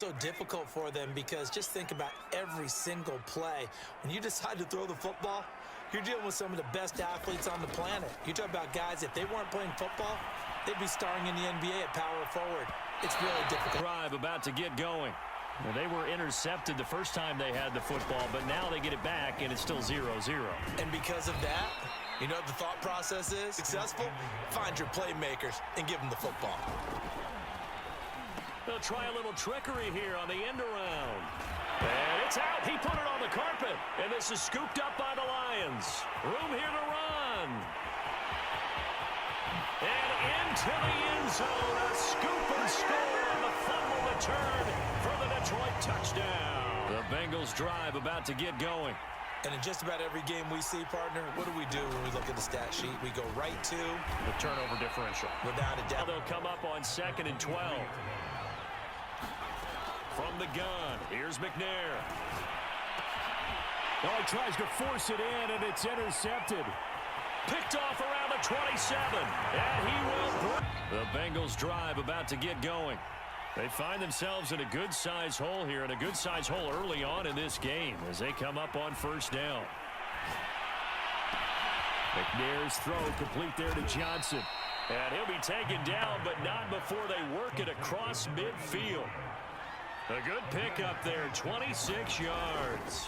So difficult for them because just think about every single play. When you decide to throw the football, you're dealing with some of the best athletes on the planet. You talk about guys, if they weren't playing football, they'd be starring in the NBA at power forward. It's really difficult. Drive about to get going. Well, they were intercepted the first time they had the football, but now they get it back, and it's still 0-0. And because of that, you know what the thought process is? Successful? Find your playmakers and give them the football. They'll try a little trickery here on the end around. And it's out. He put it on the carpet. And this is scooped up by the Lions. Room here to run. And into the end zone. A scoop and score on the fumble return for the Detroit touchdown. The Bengals drive about to get going. And in just about every game we see, partner, what do we do when we look at the stat sheet? We go right to the turnover differential. Without a doubt. They'll come up on 2nd and 12. From the gun, here's McNair. Oh, he tries to force it in, and it's intercepted. Picked off around the 27, and he will. The Bengals drive about to get going. They find themselves in a good-sized hole here, and a good-sized hole early on in this game as they come up on 1st down. McNair's throw complete there to Johnson. And he'll be taken down, but not before they work it across midfield. A good pickup there, 26 yards.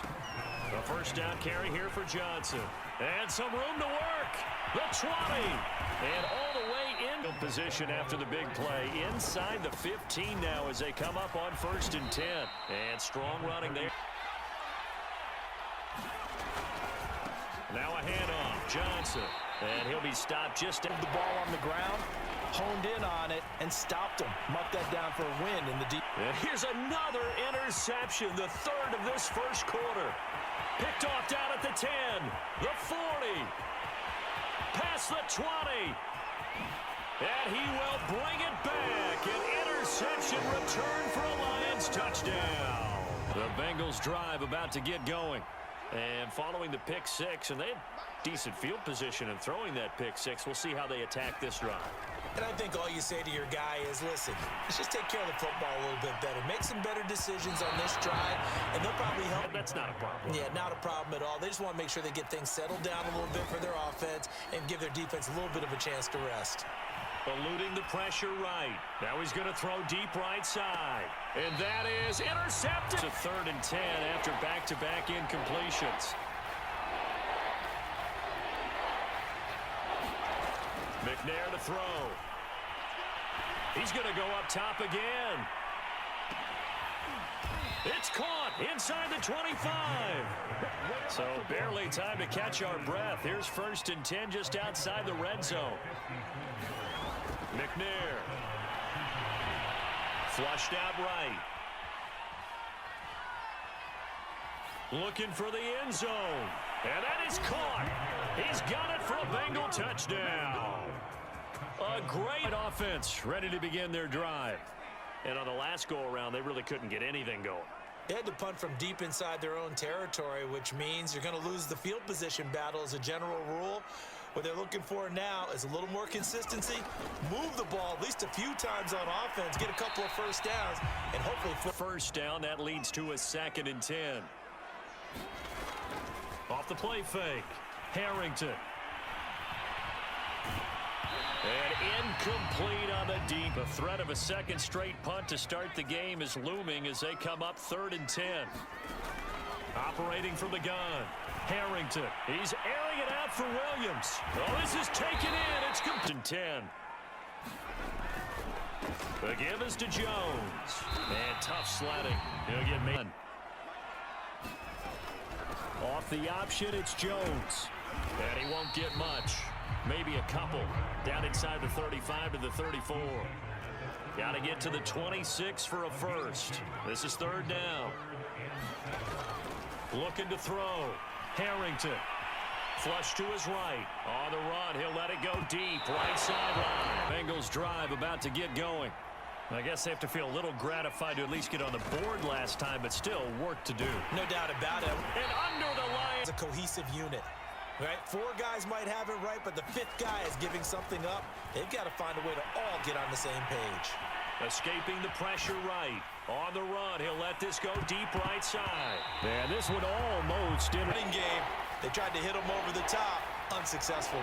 A 1st down carry here for Johnson. And some room to work. The 20. And all the way in position after the big play. Inside the 15 now as they come up on 1st and 10. And strong running there. Now a handoff. Johnson. And he'll be stopped just at the ball on the ground. Honed in on it and stopped him. Mucked that down for a win in the deep. And here's another interception, the 3rd of this 1st quarter. Picked off down at the 10, the 40, past the 20. And he will bring it back. An interception return for a Lions touchdown. The Bengals drive about to get going. And following the pick 6, and they had decent field position in throwing that pick 6. We'll see how they attack this drive. And I think all you say to your guy is, listen, let's just take care of the football a little bit better. Make some better decisions on this drive, and they'll probably help. That's not a problem. Yeah, not a problem at all. They just want to make sure they get things settled down a little bit for their offense and give their defense a little bit of a chance to rest. Eluding the pressure right. Now he's going to throw deep right side. And that is intercepted. It's a 3rd and 10 after back-to-back incompletions. McNair to throw. He's going to go up top again. It's caught inside the 25. So barely time to catch our breath. Here's 1st and 10 just outside the red zone. McNair. Flushed out right. Looking for the end zone. And that is caught. He's got it for a Bengal touchdown. A great offense ready to begin their drive. And on the last go-around, they really couldn't get anything going. They had to punt from deep inside their own territory, which means you're going to lose the field position battle as a general rule. What they're looking for now is a little more consistency, move the ball at least a few times on offense, get a couple of 1st downs, and hopefully 1st down. That leads to a 2nd and 10. Off the play fake, Harrington. And incomplete on the deep. The threat of a 2nd straight punt to start the game is looming as they come up 3rd and 10. Operating from the gun. Harrington. He's airing it out for Williams. Oh, this is taken in. It's complete. 10. The give is to Jones. And tough sledding. He'll get me. Off the option, it's Jones. And he won't get much. Maybe a couple. Down inside the 35 to the 34. Got to get to the 26 for a 1st. This is 3rd down. Looking to throw. Harrington. Flush to his right. On the run, he'll let it go deep. Right sideline. Bengals drive about to get going. I guess they have to feel a little gratified to at least get on the board last time, but still work to do. No doubt about it. And under the line. It's a cohesive unit. Right? 4 guys might have it right, but the 5th guy is giving something up. They've got to find a way to all get on the same page. Escaping the pressure right. On the run, he'll let this go deep right side. And this would almost end Running game. They tried to hit him over the top, unsuccessfully.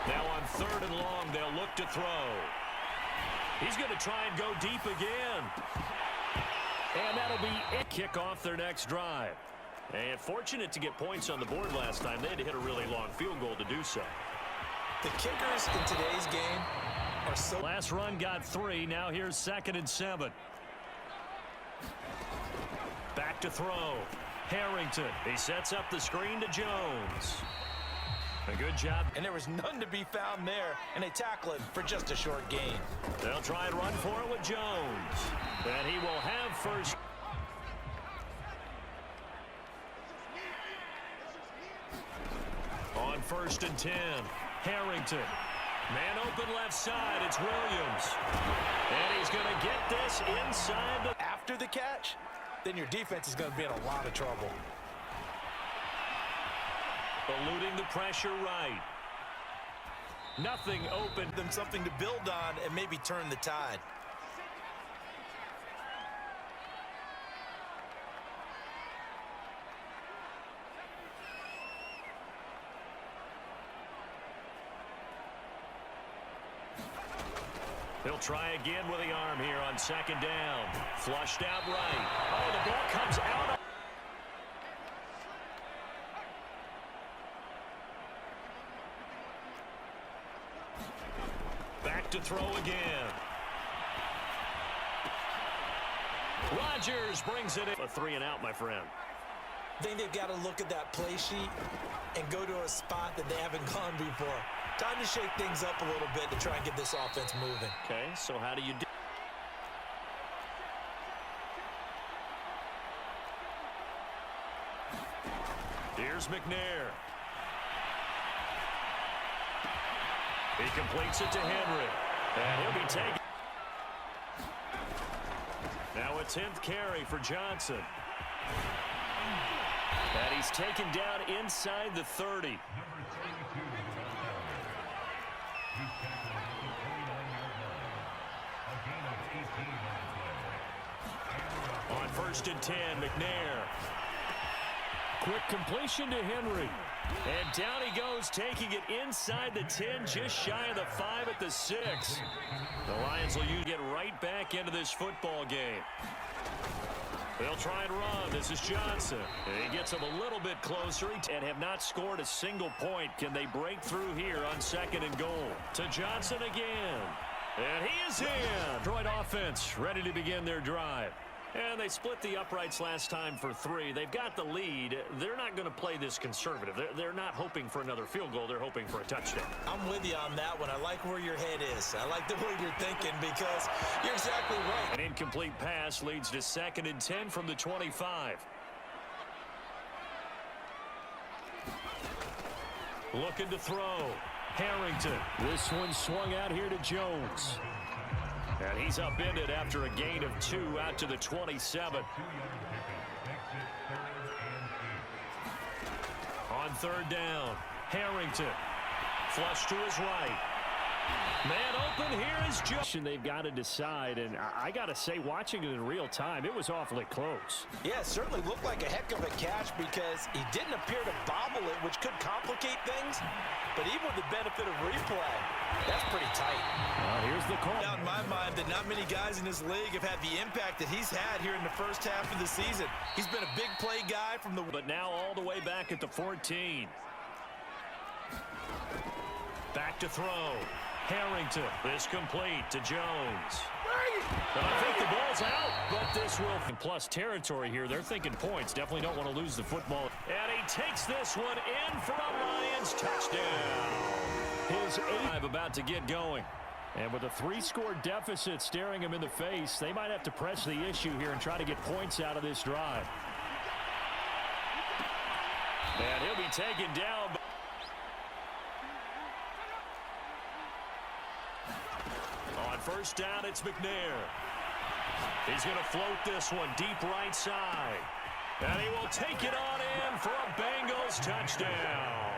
Now on 3rd and long, they'll look to throw. He's going to try and go deep again. And that'll be it. Kick off their next drive. And fortunate to get points on the board last time. They had to hit a really long field goal to do so. The kickers in today's game are so... Last run got 3. Now here's 2nd and 7. Back to throw. Harrington. He sets up the screen to Jones. A good job. And there was none to be found there, and they tackle it for just a short gain. They'll try and run for it with Jones. And he will have first. On 1st and 10. Harrington. Man open left side. It's Williams. And he's going to get this inside the... After the catch, then your defense is going to be in a lot of trouble. Eluding the pressure right. Nothing open. Them something to build on and maybe turn the tide. He'll try again with the arm here on 2nd down. Flushed out right. Oh, the ball comes out. Back to throw again. Rodgers brings it in. A 3 and out, my friend. I think they've got to look at that play sheet and go to a spot that they haven't gone before. Time to shake things up a little bit to try and get this offense moving. Okay, so how do you do? Here's McNair. He completes it to Henry. And he'll be taken. Now a 10th carry for Johnson. And he's taken down inside the 30. On 1st and 10, McNair. Quick completion to Henry. And down he goes, taking it inside the 10, just shy of the 5 at the 6. The Lions will get right back into this football game. They'll try and run. This is Johnson. And he gets him a little bit closer and have not scored a single point. Can they break through here on 2nd and goal? To Johnson again. And he is in. Detroit offense ready to begin their drive. And they split the uprights last time for 3. They've got the lead. They're not going to play this conservative. They're not hoping for another field goal. They're hoping for a touchdown. I'm with you on that one. I like where your head is. I like the way you're thinking because you're exactly right. An incomplete pass leads to 2nd and 10 from the 25. Looking to throw. Harrington. This one swung out here to Jones. And he's upended after a gain of 2 out to the 27. On 3rd down, Harrington. Flush to his right. Man open, here is Jones. They've got to decide, and I got to say, watching it in real time, it was awfully close. Yeah, it certainly looked like a heck of a catch because he didn't appear to bobble it, which could complicate things. But even with the benefit of replay, that's pretty tight. Here's the call. Now, in my mind, that not many guys in this league have had the impact that he's had here in the first half of the season. He's been a big play guy from the... But now all the way back at the 14. Back to throw. Harrington. This complete to Jones. I think the ball's out, but this will... Plus territory here. They're thinking points. Definitely don't want to lose the football. And he takes this one in for a Lions touchdown. His 8 about to get going. And with a 3-score deficit staring him in the face, they might have to press the issue here and try to get points out of this drive. And he'll be taken down. On 1st down, it's McNair. He's going to float this one deep right side. And he will take it on in for a Bengals touchdown.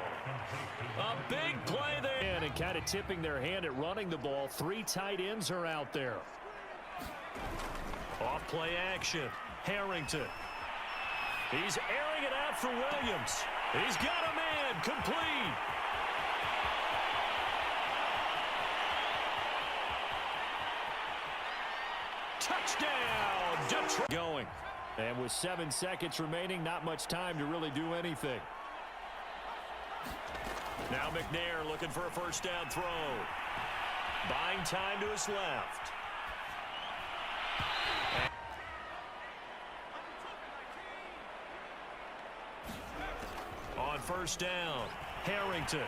A big play there. And kind of tipping their hand at running the ball. 3 tight ends are out there. Off play action. Harrington. He's airing it out for Williams. He's got a man. Complete. Touchdown, Detroit. Going. And with 7 seconds remaining, not much time to really do anything. Now McNair looking for a first down throw. Buying time to his left. On first down, Harrington.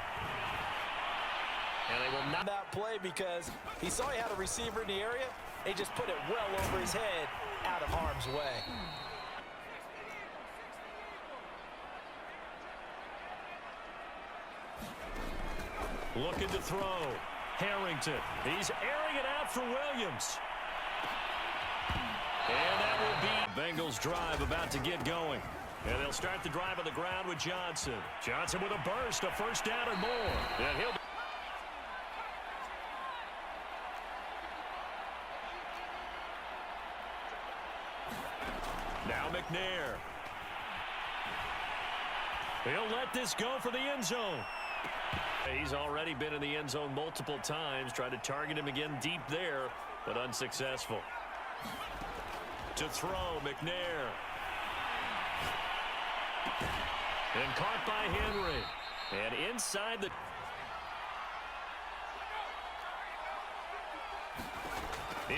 And they will not that play because he saw he had a receiver in the area. He just put it well over his head, out of harm's way. looking to throw. Harrington. He's airing it out for Williams. And that will be Bengals drive about to get going. And they'll start the drive on the ground with Johnson. Johnson with a burst, a first down and more. And he'll now McNair. He'll let this go for the end zone. He's already been in the end zone multiple times. Tried to target him again deep there, but unsuccessful. To throw, McNair. And caught by Henry. And inside the...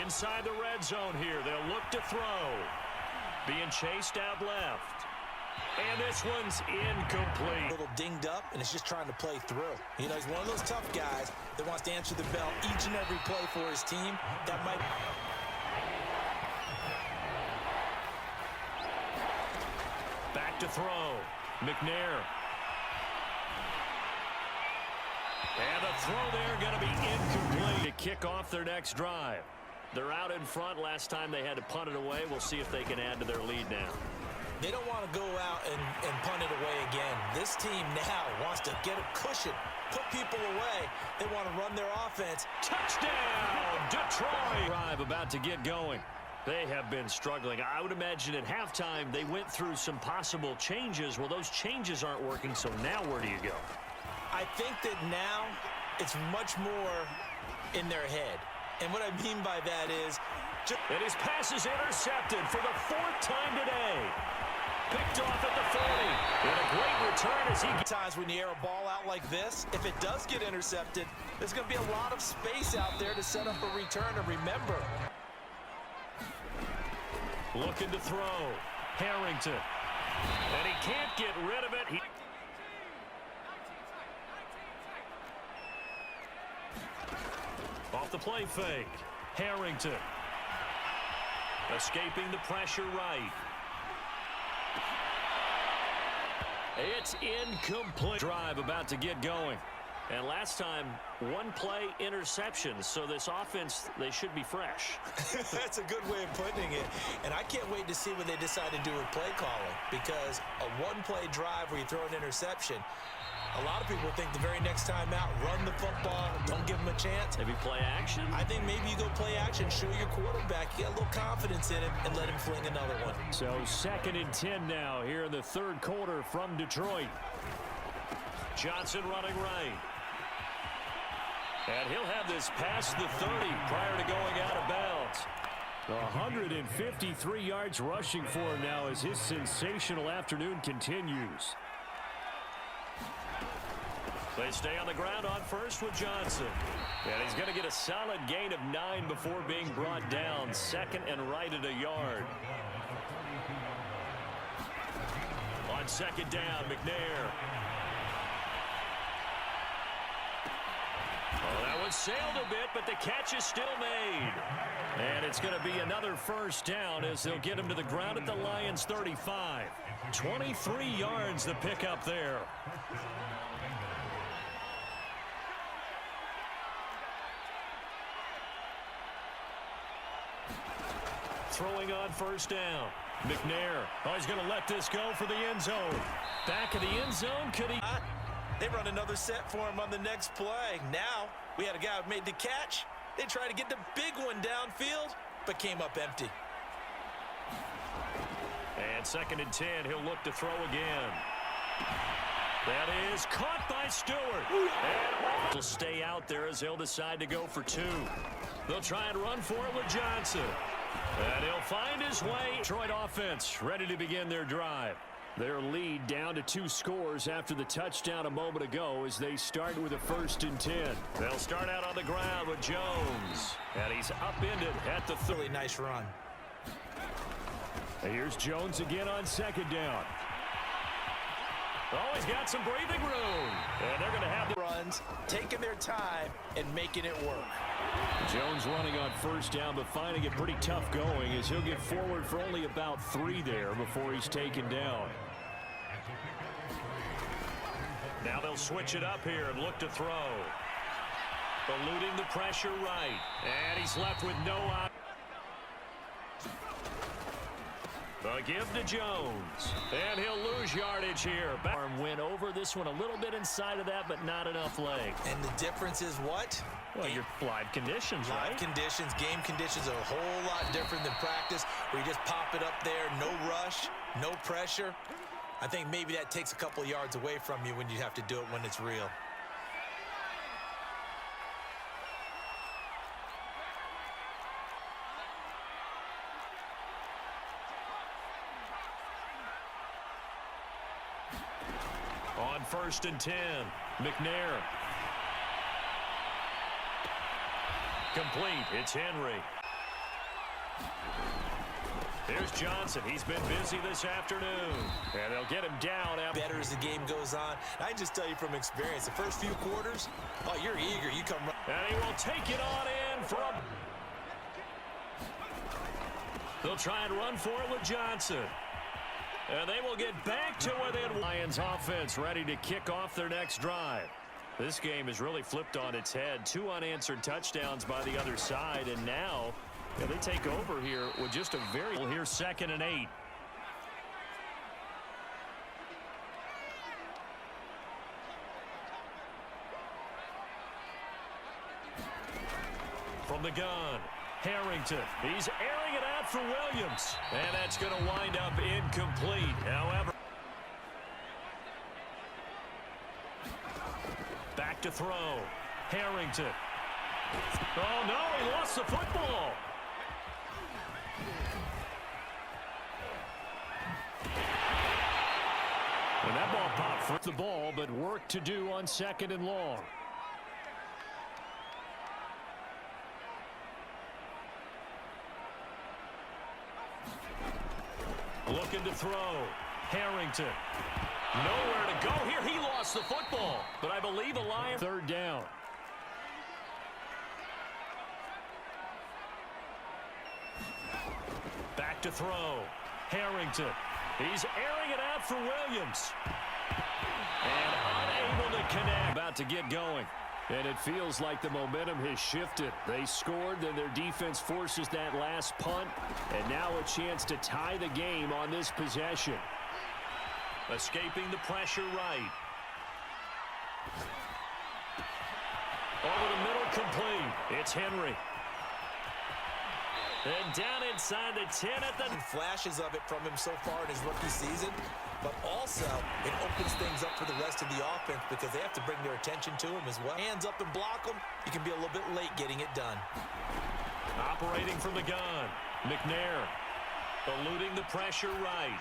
Inside the red zone here. They'll look to throw. Being chased out left. And this one's incomplete. A little dinged up, and it's just trying to play through. You know, he's one of those tough guys that wants to answer the bell each and every play for his team. That might... Back to throw. McNair. And the throw there going to be incomplete to kick off their next drive. They're out in front. Last time they had to punt it away. We'll see if they can add to their lead now. They don't want to go out and punt it away again. This team now wants to get a cushion, put people away. They want to run their offense. Touchdown, Detroit! Drive about to get going. They have been struggling. I would imagine at halftime they went through some possible changes. Well, those changes aren't working, so now where do you go? I think that now it's much more in their head. And what I mean by that is... And his pass is intercepted for the 4th time today. Picked off at the 40. And a great return as he... Times when you air a ball out like this, if it does get intercepted, there's going to be a lot of space out there to set up a return. And remember... Looking to throw. Harrington. And he can't get rid of it. Off the play fake. Harrington. Escaping the pressure right. It's incomplete. Drive about to get going. And last time, 1 play interception. So this offense, they should be fresh. That's a good way of putting it. And I can't wait to see what they decide to do with play calling. Because a 1-play drive where you throw an interception, a lot of people think the very next time out, run the football, don't give them a chance. Maybe play action? I think maybe you go play action, show your quarterback, you got a little confidence in him, and let him fling another one. So 2nd and 10 now here in the 3rd quarter from Detroit. Johnson running right. And he'll have this past the 30 prior to going out of bounds. 153 yards rushing for him now as his sensational afternoon continues. They stay on the ground on first with Johnson. And he's going to get a solid gain of 9 before being brought down. 2nd and right at a yard. On 2nd down, McNair. Oh, that one sailed a bit, but the catch is still made. And it's going to be another first down as they'll get him to the ground at the Lions' 35. 23 yards to pick up there. Throwing on first down. McNair. Oh, he's going to let this go for the end zone. Back of the end zone. Could he? They run another set for him on the next play. Now, we had a guy who made the catch. They tried to get the big one downfield, but came up empty. And 2nd and 10, he'll look to throw again. That is caught by Stewart. And will stay out there as he'll decide to go for 2. They'll try and run for it with Johnson. And he'll find his way. Detroit offense ready to begin their drive. Their lead down to 2 scores after the touchdown a moment ago as they start with a 1st and 10. They'll start out on the ground with Jones. And he's upended at the Really nice run. And here's Jones again on 2nd down. Oh, he's got some breathing room. And they're going to have the runs, taking their time and making it work. Jones running on 1st down, but finding it pretty tough going as he'll get forward for only about 3 there before he's taken down. Now they'll switch it up here and look to throw. Eluding the pressure right. And he's left with no option. The give to Jones. And he'll lose yardage here. Arm went over this one a little bit inside of that, but not enough leg. And the difference is what? Well, your live conditions, right? Live conditions, game conditions are a whole lot different than practice, where you just pop it up there, no rush, no pressure. I think maybe that takes a couple yards away from you when you have to do it when it's real. On 1st and 10, McNair. Complete. It's Henry. Here's Johnson. He's been busy this afternoon. And they'll get him down. Better as the game goes on. I can just tell you from experience, the first few quarters, oh, you're eager. You come right. And he will take it on in from. They'll try and run for it with Johnson. And they will get back to within. Lions offense ready to kick off their next drive. This game is really flipped on its head. 2 unanswered touchdowns by the other side. And now they take over here with just a very. Well, here's 2nd and 8. From the gun. Harrington. He's airing it out for Williams. And that's going to wind up incomplete. However, back to throw. Harrington. Oh, no, he lost the football. And that ball popped for the ball, but work to do on 2nd and long. Looking to throw. Harrington. Nowhere to go here. He lost the football. But I believe a Lion. 3rd down. Back to throw. Harrington. He's airing it out for Williams. And unable to connect. About to get going. And it feels like the momentum has shifted. They scored, then their defense forces that last punt. And now a chance to tie the game on this possession. Escaping the pressure right. Over the middle, complete. It's Henry. And down inside the 10 at the... Flashes of it from him so far in his rookie season. But also, it opens things up for the rest of the offense because they have to bring their attention to him as well. Hands up and block him. You can be a little bit late getting it done. Operating from the gun. McNair. Eluding the pressure right.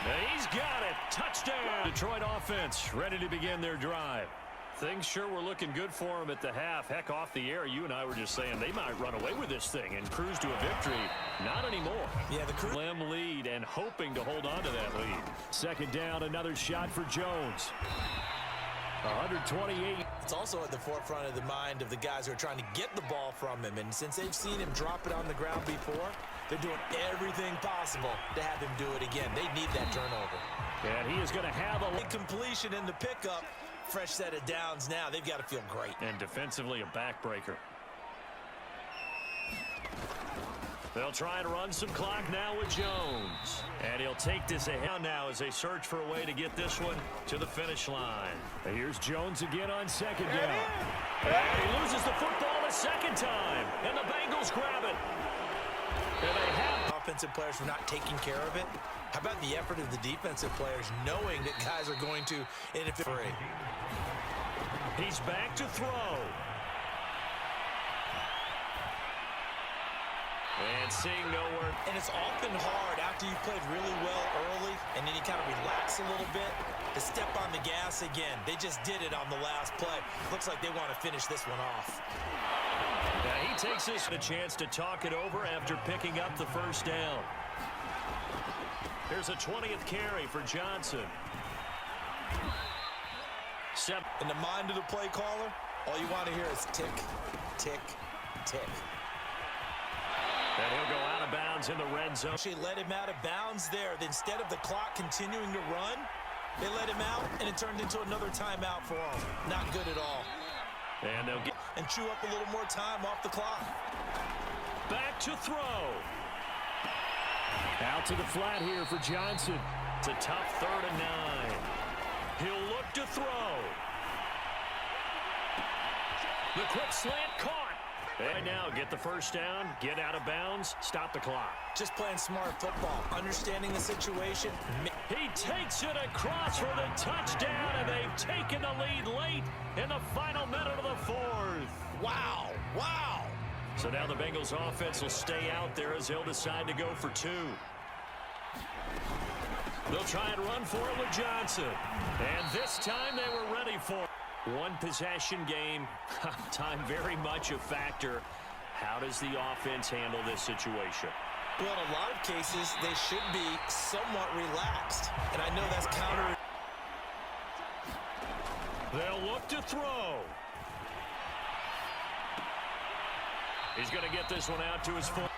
And he's got it. Touchdown. Detroit offense ready to begin their drive. Things sure were looking good for him at the half. Heck, off the air, you and I were just saying they might run away with this thing and cruise to a victory. Not anymore. Yeah, the Slim lead and hoping to hold on to that lead. 2nd down, another shot for Jones. 128. It's also at the forefront of the mind of the guys who are trying to get the ball from him. And since they've seen him drop it on the ground before, they're doing everything possible to have him do it again. They need that turnover. And he is going to have a completion in the pickup. Fresh set of downs now. They've got to feel great. And defensively a backbreaker. They'll try and run some clock now with Jones. And he'll take this ahead now as they search for a way to get this one to the finish line. And here's Jones again on second down. And he loses the football a second time. And the Bengals grab it. And they have offensive players for not taking care of it. How about the effort of the defensive players knowing that guys are going to interfere? He's back to throw. And seeing nowhere. And it's often hard after you played really well early and then you kind of relax a little bit to step on the gas again. They just did it on the last play. Looks like they want to finish this one off. Now he takes this a chance to talk it over after picking up the first down. Here's a 20th carry for Johnson. In the mind of the play caller, all you want to hear is tick, tick, tick. And he'll go out of bounds in the red zone. She let him out of bounds there. Instead of the clock continuing to run, they let him out, and it turned into another timeout for them. Not good at all. And they'll get and chew up a little more time off the clock. Back to throw. Out to the flat here for Johnson. It's a tough 3rd and 9. He'll look to throw. The quick slant caught. Right now, get the first down, get out of bounds, stop the clock. Just playing smart football, understanding the situation. He takes it across for the touchdown, and they've taken the lead late in the final minute of the 4th. Wow, wow. So now the Bengals offense will stay out there as they'll decide to go for 2. They'll try and run for it with Johnson. And this time they were ready for it. One possession game, time very much a factor. How does the offense handle this situation? Well, in a lot of cases, they should be somewhat relaxed. And I know that's counter. They'll look to throw. He's going to get this one out to his full.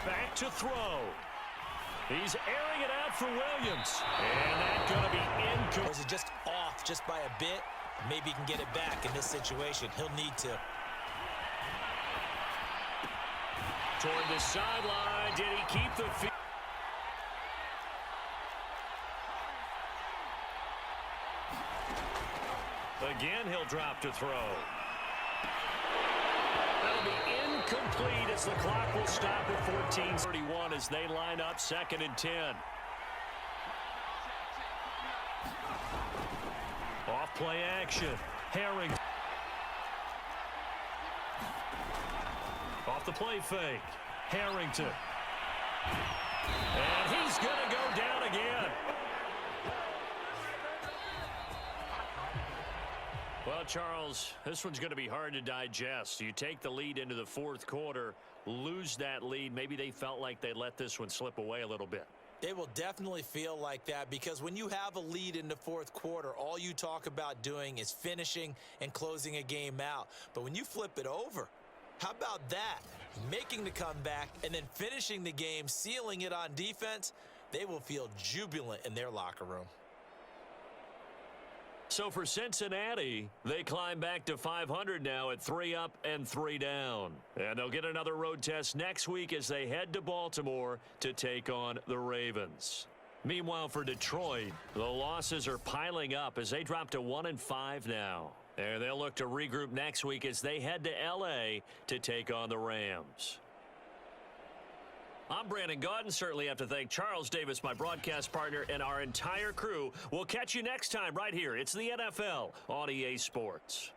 Back to throw. He's airing it out for Williams. And that's going to be incomplete. Or is it just off just by a bit? Maybe he can get it back in this situation. He'll need to. Toward the sideline. Did he keep the field? Again, he'll drop to throw. That'll be incomplete as the clock will stop at 14:31 as they line up 2nd and 10. Off play action. Herring. Off the play fake. Harrington. And he's going to go down again. Well, Charles, this one's going to be hard to digest. You take the lead into the 4th quarter, lose that lead. Maybe they felt like they let this one slip away a little bit. They will definitely feel like that because when you have a lead in the 4th quarter, all you talk about doing is finishing and closing a game out. But when you flip it over, how about that? Making the comeback and then finishing the game, sealing it on defense, they will feel jubilant in their locker room. So for Cincinnati, they climb back to 500 now at 3 up and 3 down. And they'll get another road test next week as they head to Baltimore to take on the Ravens. Meanwhile, for Detroit, the losses are piling up as they drop to 1-5 now. And they'll look to regroup next week as they head to L.A. to take on the Rams. I'm Brandon Gaudin. Certainly have to thank Charles Davis, my broadcast partner, and our entire crew. We'll catch you next time right here. It's the NFL on EA Sports.